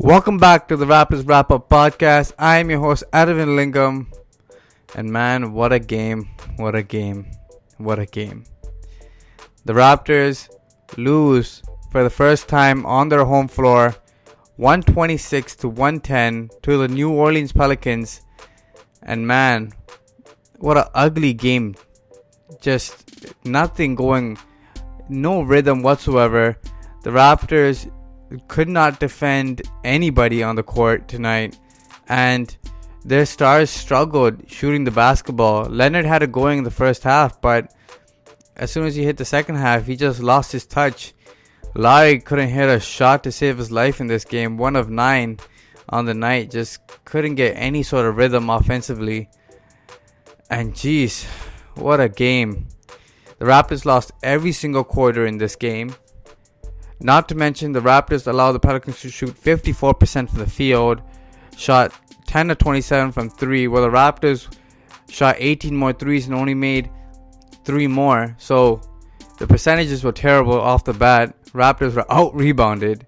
Welcome back to the Raptors RapUp podcast. I am your host, Adavin Lingam. And man, what a game. What a game. What a game. The Raptors lose for the first time on their home floor, 126-110 to the New Orleans Pelicans. And man, what an ugly game. Just nothing going, no rhythm whatsoever. The Raptors could not defend anybody on the court tonight, and their stars struggled shooting the basketball. Leonard had it going in the first half, but as soon as he hit the second half, he just lost his touch. Lowry couldn't hit a shot to save his life in this game, 1 of 9 on the night, just couldn't get any sort of rhythm offensively. And geez, what a game. The Raptors lost every single quarter in this game. Not to mention, the Raptors allowed the Pelicans to shoot 54% from the field, shot 10 of 27 from 3, while the Raptors shot 18 more threes and only made 3 more. So the percentages were terrible off the bat. Raptors were out-rebounded,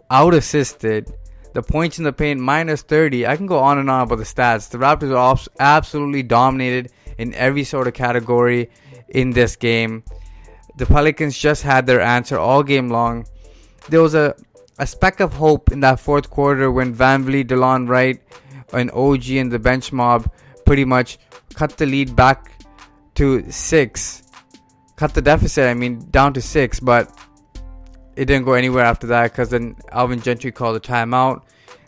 out-assisted. The points in the paint, minus 30. I can go on and on about the stats. The Raptors are absolutely dominated in every sort of category in this game. The Pelicans just had their answer all game long. There was a speck of hope in that fourth quarter when VanVleet, DeLon Wright, and OG and the bench mob pretty much cut the lead back to 6. Cut the deficit, down to 6, but it didn't go anywhere after that because then Alvin Gentry called a timeout.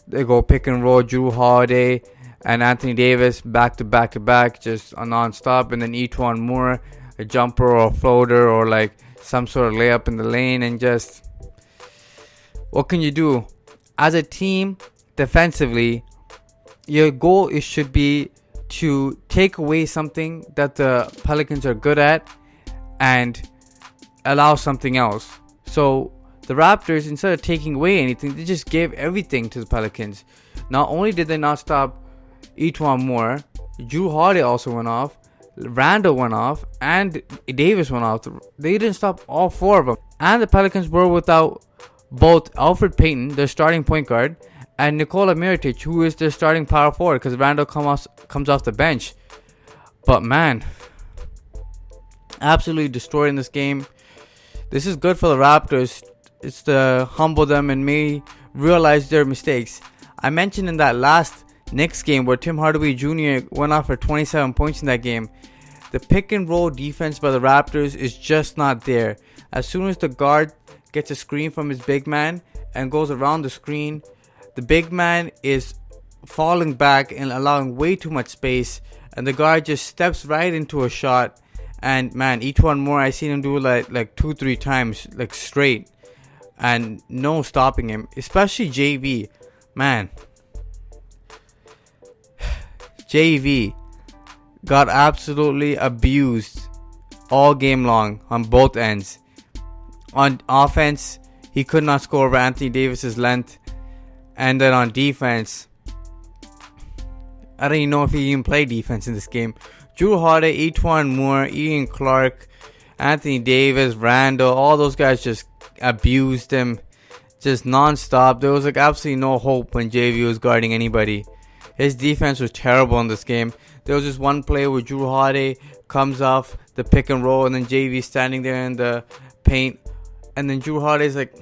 They go pick and roll, Jrue Holiday and Anthony Davis back to back to back, just a non-stop, and then E'Twaun Moore, a jumper or a floater or like some sort of layup in the lane, and just what can you do? As a team, defensively, your goal should be to take away something that the Pelicans are good at and allow something else. So the Raptors, instead of taking away anything, they just gave everything to the Pelicans. Not only did they not stop E'Twaun Moore, Jrue Holiday also went off, Randle went off, and Davis went off. They didn't stop all 4 of them. And the Pelicans were without both Elfrid Payton, their starting point guard, and Nikola Mirotic, who is their starting power forward because Randle comes off the bench. But man, absolutely destroyed in this game. This is good for the Raptors. It's to humble them and me realize their mistakes. I mentioned in that last Knicks game where Tim Hardaway Jr. went off for 27 points in that game. The pick and roll defense by the Raptors is just not there. As soon as the guard gets a screen from his big man and goes around the screen, the big man is falling back and allowing way too much space, and the guard just steps right into a shot. And man, E'Twaun Moore, I seen him do like 2-3 times like straight, and no stopping him, especially JV. Man, JV got absolutely abused all game long on both ends. On offense, he could not score over Anthony Davis's length. And then on defense, I don't even know if he even played defense in this game. Jrue Holiday, E'Twaun Moore, Ian Clark, Anthony Davis, Randle, all those guys just abused him. Just non-stop. There was absolutely no hope when JV was guarding anybody. His defense was terrible in this game. There was this one play where Jrue Holiday comes off the pick and roll, and then JV standing there in the paint. And then Jrue Holiday's like,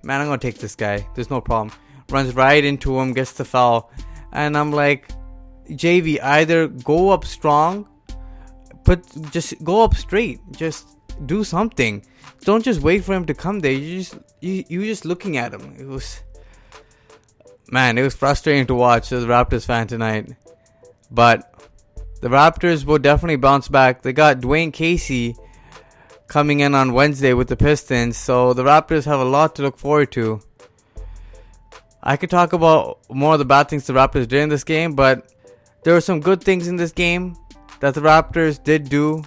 man, I'm going to take this guy. There's no problem. Runs right into him, gets the foul. And I'm like, JV, either go up strong, just go up straight. Just do something. Don't just wait for him to come there. You just looking at him. It was frustrating to watch as a Raptors fan tonight. But the Raptors will definitely bounce back. They got Dwane Casey coming in on Wednesday with the Pistons, so the Raptors have a lot to look forward to. I could talk about more of the bad things the Raptors did in this game, but there were some good things in this game that the Raptors did do.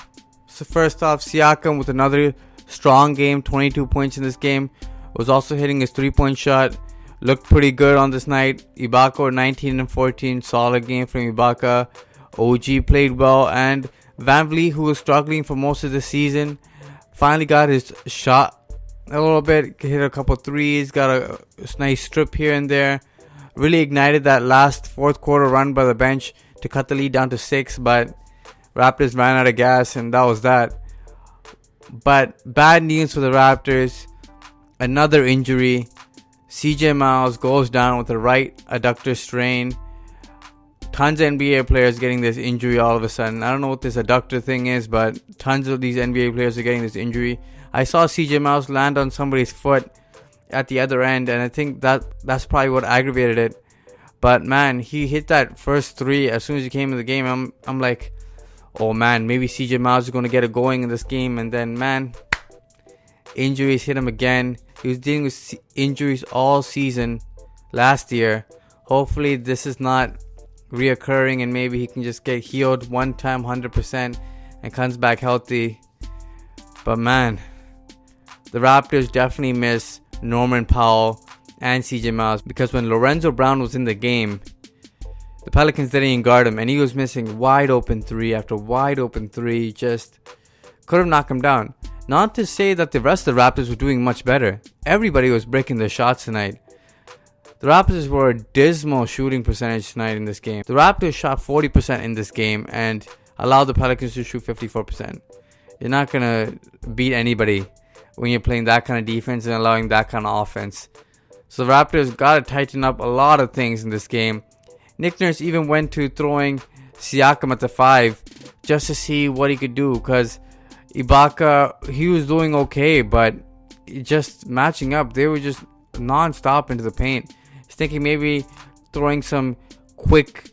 So first off, Siakam with another strong game, 22 points in this game, was also hitting his 3-point shot. Looked pretty good on this night. Ibaka 19 and 14, solid game from Ibaka. OG played well, and VanVleet, who was struggling for most of the season, finally got his shot a little bit, hit a couple threes, got a nice strip here and there. really ignited that last fourth quarter run by the bench to cut the lead down to 6, but Raptors ran out of gas, and that was that. But bad news for the Raptors. Another injury. CJ Miles goes down with a right adductor strain. Tons of NBA players getting this injury all of a sudden. I don't know what this adductor thing is, but tons of these NBA players are getting this injury. I saw CJ Miles land on somebody's foot at the other end, and I think that's probably what aggravated it. But man, he hit that first three as soon as he came in the game. I'm like, oh man, maybe CJ Miles is going to get it going in this game. And then man, injuries hit him again. He was dealing with injuries all season last year. Hopefully this is not reoccurring, and maybe he can just get healed one time 100% and comes back healthy. But man, the Raptors definitely miss Norman Powell and CJ Miles, because when Lorenzo Brown was in the game, the Pelicans didn't even guard him, and he was missing wide open three after wide open three. Just couldn't knock him down. Not to say that the rest of the Raptors were doing much better. Everybody was breaking their shots tonight. The Raptors were a dismal shooting percentage tonight in this game. The Raptors shot 40% in this game and allowed the Pelicans to shoot 54%. You're not going to beat anybody when you're playing that kind of defense and allowing that kind of offense. So the Raptors got to tighten up a lot of things in this game. Nick Nurse even went to throwing Siakam at the 5 just to see what he could do, because Ibaka, he was doing okay, but just matching up, they were just non-stop into the paint. He's thinking maybe throwing some quick,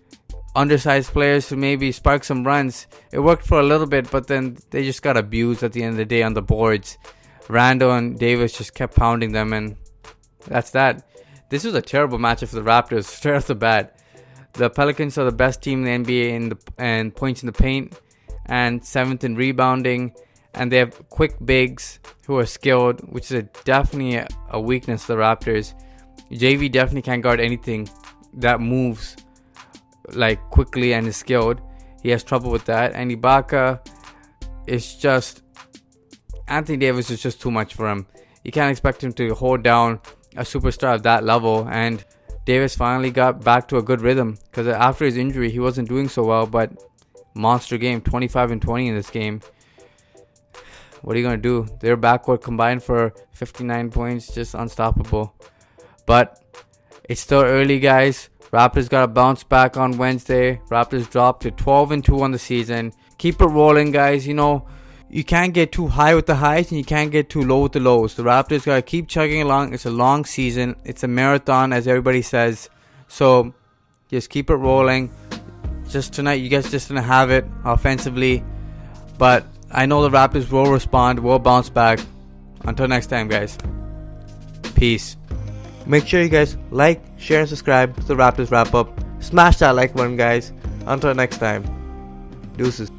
undersized players to maybe spark some runs. It worked for a little bit, but then they just got abused at the end of the day on the boards. Randle and Davis just kept pounding them, and that's that. This was a terrible matchup for the Raptors straight off the bat. The Pelicans are the best team in the NBA in points in the paint and 7th in rebounding, and they have quick bigs who are skilled, which is definitely a weakness of the Raptors. JV definitely can't guard anything that moves like quickly and is skilled. He has trouble with that. And Ibaka is just, Anthony Davis is just too much for him. You can't expect him to hold down a superstar at that level. And Davis finally got back to a good rhythm, because after his injury he wasn't doing so well, but monster game, 25 and 20 in this game. What are you going to do? Their backcourt combined for 59 points, just unstoppable. But it's still early, guys. Raptors got to bounce back on Wednesday. Raptors dropped to 12 and 2 on the season. Keep it rolling, guys. You know, you can't get too high with the highs and you can't get too low with the lows. The Raptors got to keep chugging along. It's a long season. It's a marathon, as everybody says. So just keep it rolling. Just tonight, you guys just didn't have it offensively. But I know the Raptors will respond, will bounce back. Until next time, guys. Peace. Make sure you guys like, share, and subscribe to the Raptors Wrap Up. Smash that like button, guys. Until next time. Deuces.